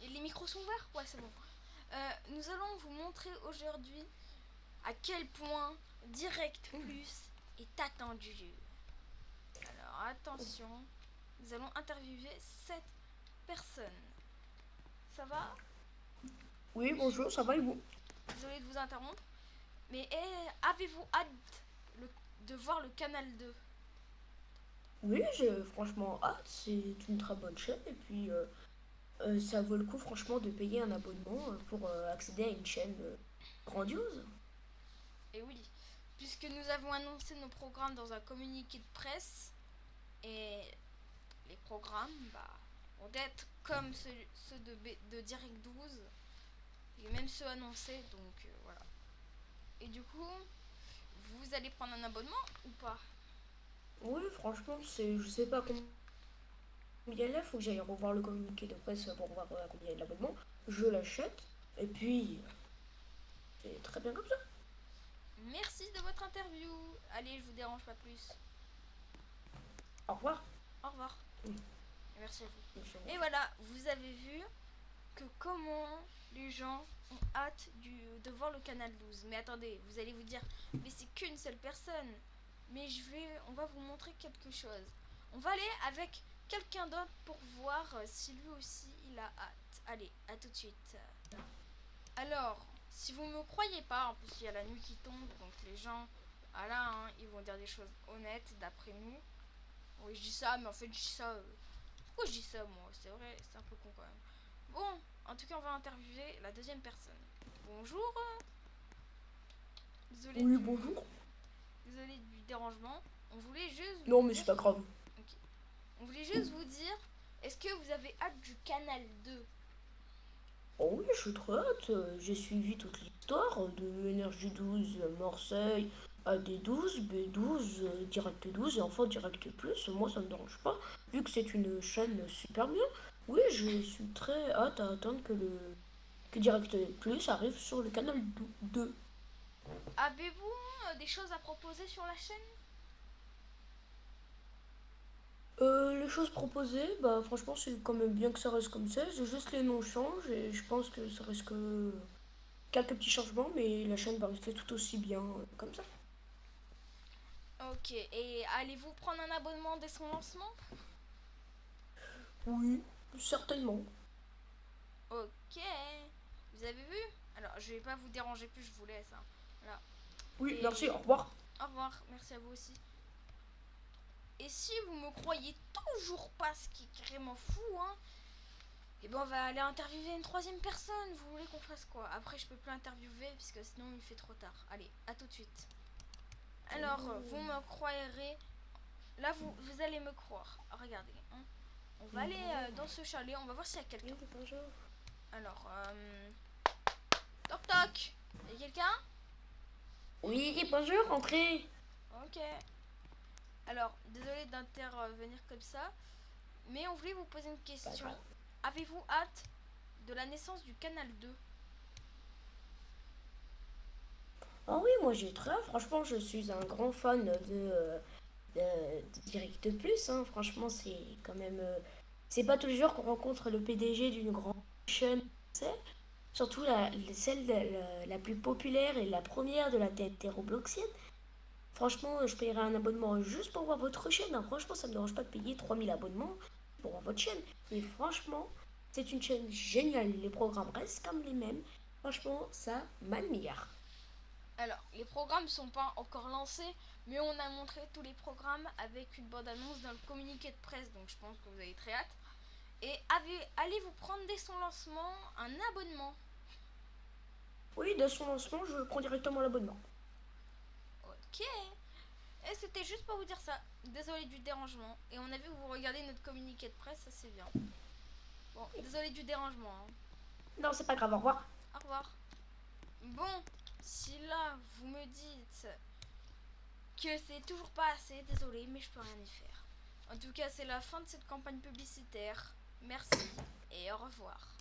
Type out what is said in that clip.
Et les micros sont ouverts? Ouais, c'est bon. Nous allons vous montrer aujourd'hui à quel point Direct Plus est attendu. Alors attention, nous allons interviewer 7 personnes. Ça va? Oui, bonjour, ça va et vous? Désolée de vous interrompre. Mais avez-vous hâte de voir le canal 2? Oui, j'ai franchement hâte, c'est une très bonne chaîne et puis ça vaut le coup franchement de payer un abonnement pour accéder à une chaîne grandiose. Et oui, puisque nous avons annoncé nos programmes dans un communiqué de presse, et les programmes vont être comme ceux de Direct 12, et même ceux annoncés, donc voilà. Et du coup, vous allez prendre un abonnement ou pas? Oui, franchement, je sais pas combien il y a, faut que j'aille revoir le communiqué de presse pour voir combien il y a de l'abonnement. Je l'achète et puis c'est très bien comme ça. Merci de votre interview. Allez, je vous dérange pas plus. Au revoir. Au revoir. Oui, Merci à vous. monsieur, Et bonjour. voilà, vous avez vu que comment les gens ont hâte de voir le canal 12. Mais attendez, vous allez vous dire, mais c'est qu'une seule personne. Mais on va vous montrer quelque chose. On va aller avec quelqu'un d'autre pour voir si lui aussi il a hâte. Allez, à tout de suite. Alors, si vous me croyez pas, en plus il y a la nuit qui tombe, donc les gens, ah là, hein, ils vont dire des choses honnêtes d'après nous. Oui, je dis ça, mais en fait je dis ça. Pourquoi je dis ça moi? C'est vrai, c'est un peu con quand même. Bon, en tout cas, on va interviewer la deuxième personne. Bonjour. Désolé Oui, du, bonjour. désolé du dérangement. On voulait juste Non, vous mais dire. c'est pas grave. Ok. On voulait juste vous dire. Est-ce que vous avez hâte du canal 2? Oh oui, je suis très hâte. J'ai suivi toute l'histoire de Énergie 12, Marseille, AD12, B12, Direct 12 et enfin Direct Plus. Moi, ça me dérange pas, vu que c'est une chaîne super bien. Oui, je suis très hâte à attendre que Direct Plus arrive sur le canal 2. Avez-vous des choses à proposer sur la chaîne? Les choses proposées, bah franchement, c'est quand même bien que ça reste comme ça. C'est juste les noms changent et je pense que ça reste que quelques petits changements, mais la chaîne va rester tout aussi bien comme ça. Ok. Et allez-vous prendre un abonnement dès son lancement? Oui, certainement. Ok. Vous avez vu? Alors, je vais pas vous déranger plus, je vous laisse, hein. Voilà. Oui, merci, Et au revoir. au revoir. Merci à vous aussi. Et si vous me croyez toujours pas, ce qui est carrément fou, hein, et ben on va aller interviewer une troisième personne. Vous voulez qu'on fasse quoi? Après, je peux plus interviewer puisque sinon il fait trop tard. Allez, à tout de suite. Alors, vous me croirez. Là, vous allez me croire. Regardez, hein. On va aller dans ce chalet. On va voir s'il y a quelqu'un. Oui, bonjour. Alors, toc toc. Y a quelqu'un? Oui, bonjour, entrez. Ok. Alors, désolé d'intervenir comme ça, mais on voulait vous poser une Pas question. grave. Avez-vous hâte de la naissance du canal 2? Ah oui, moi j'ai très, franchement, je suis un grand fan de Direct Plus, hein. Franchement, c'est quand même, c'est pas tous les jours qu'on rencontre le PDG d'une grande chaîne, tu sais. Surtout celle la plus populaire et la première de la TNT Robloxienne. Franchement, je paierais un abonnement juste pour voir votre chaîne, hein. Franchement, ça me dérange pas de payer 3000 abonnements pour voir votre chaîne. Mais franchement, c'est une chaîne géniale. Les programmes restent comme les mêmes. Franchement, ça m'admire. Alors, les programmes sont pas encore lancés, mais on a montré tous les programmes avec une bande-annonce dans le communiqué de presse, donc je pense que vous avez très hâte. Et allez-vous prendre dès son lancement un abonnement? Oui, dès son lancement, je prends directement l'abonnement. Ok. Et c'était juste pour vous dire ça. Désolé du dérangement. Et on a vu que vous regardez notre communiqué de presse, ça c'est bien. Bon, désolé du dérangement, hein. Non, c'est pas grave, au revoir. Au revoir. Bon, si là vous me dites que c'est toujours pas assez, désolé, mais je peux rien y faire. En tout cas, c'est la fin de cette campagne publicitaire. Merci et au revoir.